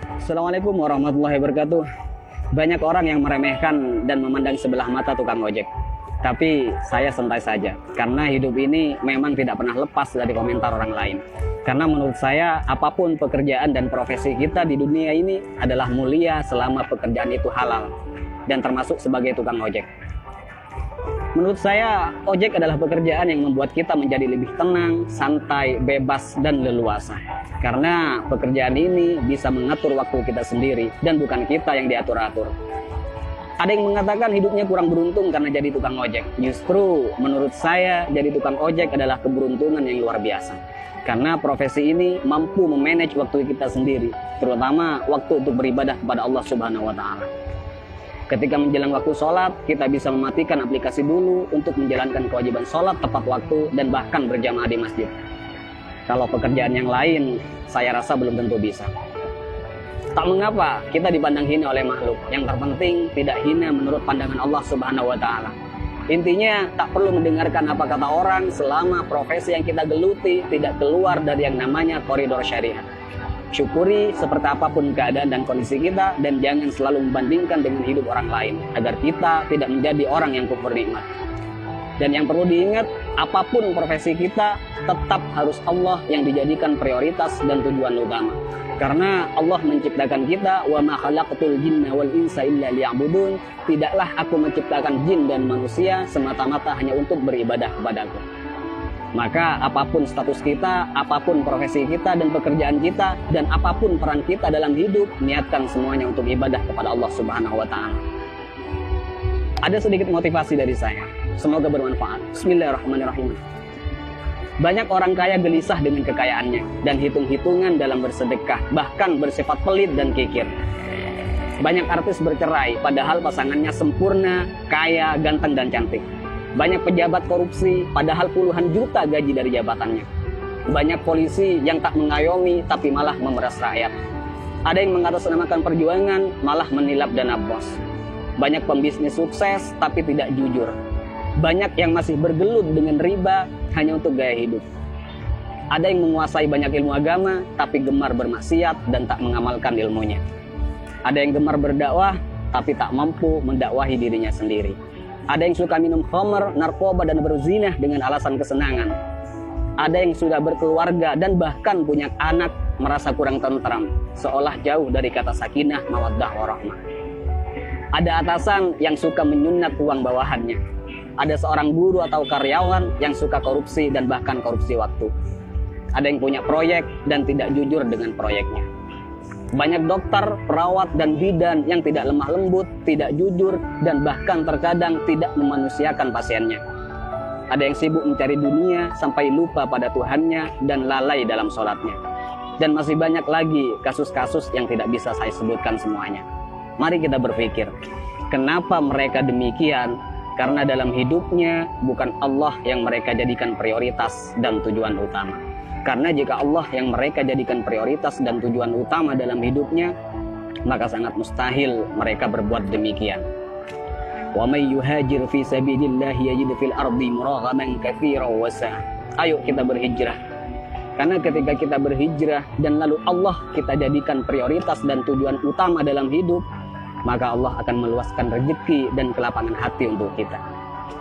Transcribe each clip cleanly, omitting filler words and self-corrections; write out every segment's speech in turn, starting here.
Assalamualaikum warahmatullahi wabarakatuh. Banyak orang yang meremehkan dan memandang sebelah mata tukang ojek. Tapi saya santai saja, karena hidup ini memang tidak pernah lepas dari komentar orang lain. Karena menurut saya, apapun pekerjaan dan profesi kita di dunia ini adalah mulia selama pekerjaan itu halal, dan termasuk sebagai tukang ojek. Menurut saya, ojek adalah pekerjaan yang membuat kita menjadi lebih tenang, santai, bebas, dan leluasa. Karena pekerjaan ini bisa mengatur waktu kita sendiri dan bukan kita yang diatur-atur. Ada yang mengatakan hidupnya kurang beruntung karena jadi tukang ojek. Justru menurut saya, jadi tukang ojek adalah keberuntungan yang luar biasa. Karena profesi ini mampu memanage waktu kita sendiri, terutama waktu untuk beribadah kepada Allah Subhanahu wa Ta'ala. Ketika menjelang waktu sholat, kita bisa mematikan aplikasi dulu untuk menjalankan kewajiban sholat tepat waktu dan bahkan berjamaah di masjid. Kalau pekerjaan yang lain, saya rasa belum tentu bisa. Tak mengapa kita dipandang hina oleh makhluk. Yang terpenting tidak hina menurut pandangan Allah Subhanahu wa Ta'ala. Intinya tak perlu mendengarkan apa kata orang selama profesi yang kita geluti tidak keluar dari yang namanya koridor syariat. Syukuri seperti apapun keadaan dan kondisi kita, dan jangan selalu membandingkan dengan hidup orang lain agar kita tidak menjadi orang yang kufur nikmat. Dan yang perlu diingat, apapun profesi kita tetap harus Allah yang dijadikan prioritas dan tujuan utama. Karena Allah menciptakan kita, wa ma khalaqtul jinna wal insa illa liya'budun. Tidaklah aku menciptakan jin dan manusia semata-mata hanya untuk beribadah kepadaku. Maka apapun status kita, apapun profesi kita dan pekerjaan kita, dan apapun peran kita dalam hidup, niatkan semuanya untuk ibadah kepada Allah Subhanahu wa Ta'ala. Ada sedikit motivasi dari saya, semoga bermanfaat. Bismillahirrahmanirrahim. Banyak orang kaya gelisah dengan kekayaannya dan hitung-hitungan dalam bersedekah, bahkan bersifat pelit dan kikir. Banyak artis bercerai padahal pasangannya sempurna, kaya, ganteng dan cantik. Banyak pejabat korupsi, padahal puluhan juta gaji dari jabatannya. Banyak polisi yang tak mengayomi, tapi malah memeras rakyat. Ada yang mengatasnamakan perjuangan, malah menilap dana bos. Banyak pembisnis sukses, tapi tidak jujur. Banyak yang masih bergelut dengan riba, hanya untuk gaya hidup. Ada yang menguasai banyak ilmu agama, tapi gemar bermaksiat dan tak mengamalkan ilmunya. Ada yang gemar berdakwah, tapi tak mampu mendakwahi dirinya sendiri. Ada yang suka minum khamr, narkoba, dan berzinah dengan alasan kesenangan. Ada yang sudah berkeluarga dan bahkan punya anak merasa kurang tentram, seolah jauh dari kata sakinah, mawaddah, warahmah. Ada atasan yang suka menyunat uang bawahannya. Ada seorang guru atau karyawan yang suka korupsi dan bahkan korupsi waktu. Ada yang punya proyek dan tidak jujur dengan proyeknya. Banyak dokter, perawat, dan bidan yang tidak lemah lembut, tidak jujur, dan bahkan terkadang tidak memanusiakan pasiennya. Ada yang sibuk mencari dunia sampai lupa pada Tuhannya dan lalai dalam sholatnya. Dan masih banyak lagi kasus-kasus yang tidak bisa saya sebutkan semuanya. Mari kita berpikir, kenapa mereka demikian? Karena dalam hidupnya bukan Allah yang mereka jadikan prioritas dan tujuan utama. Karena jika Allah yang mereka jadikan prioritas dan tujuan utama dalam hidupnya, maka sangat mustahil mereka berbuat demikian. Wa may yuhajir fi sabilillahi yajid fil ardi muraghaman katsiran wa sa'a. Ayo kita berhijrah. Karena ketika kita berhijrah dan lalu Allah kita jadikan prioritas dan tujuan utama dalam hidup, maka Allah akan meluaskan rezeki dan kelapangan hati untuk kita.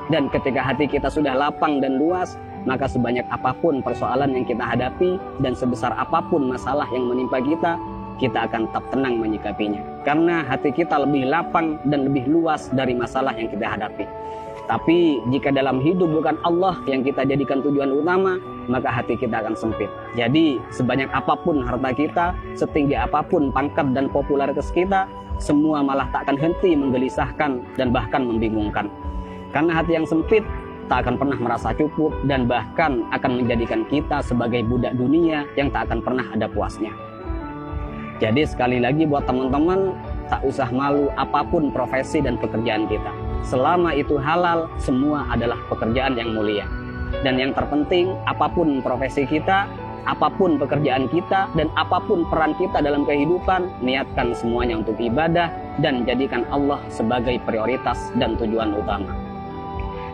Dan ketika hati kita sudah lapang dan luas, maka sebanyak apapun persoalan yang kita hadapi dan sebesar apapun masalah yang menimpa kita akan tetap tenang menyikapinya. Karena hati kita lebih lapang dan lebih luas dari masalah yang kita hadapi. Tapi jika dalam hidup bukan Allah yang kita jadikan tujuan utama, maka hati kita akan sempit. Jadi sebanyak apapun harta kita, setinggi apapun pangkat dan popularitas kita, semua malah tak akan henti menggelisahkan dan bahkan membingungkan. Karena hati yang sempit tak akan pernah merasa cukup dan bahkan akan menjadikan kita sebagai budak dunia yang tak akan pernah ada puasnya. Jadi sekali lagi buat teman-teman, tak usah malu apapun profesi dan pekerjaan kita. Selama itu halal, semua adalah pekerjaan yang mulia. Dan yang terpenting, apapun profesi kita, apapun pekerjaan kita, dan apapun peran kita dalam kehidupan, niatkan semuanya untuk ibadah dan jadikan Allah sebagai prioritas dan tujuan utama.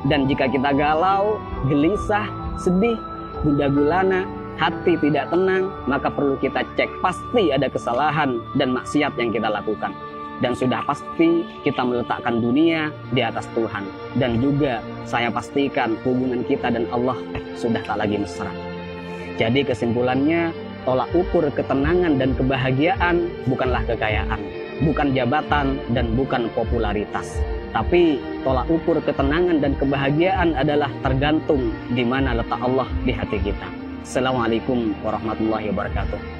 Dan jika kita galau, gelisah, sedih, gundah gulana, hati tidak tenang, maka perlu kita cek. Pasti ada kesalahan dan maksiat yang kita lakukan. Dan sudah pasti kita meletakkan dunia di atas Tuhan. Dan juga saya pastikan hubungan kita dan Allah sudah tak lagi mesra. Jadi kesimpulannya, tolak ukur ketenangan dan kebahagiaan bukanlah kekayaan, bukan jabatan, dan bukan popularitas. Tapi tolak ukur ketenangan dan kebahagiaan adalah tergantung di mana letak Allah di hati kita. Assalamualaikum warahmatullahi wabarakatuh.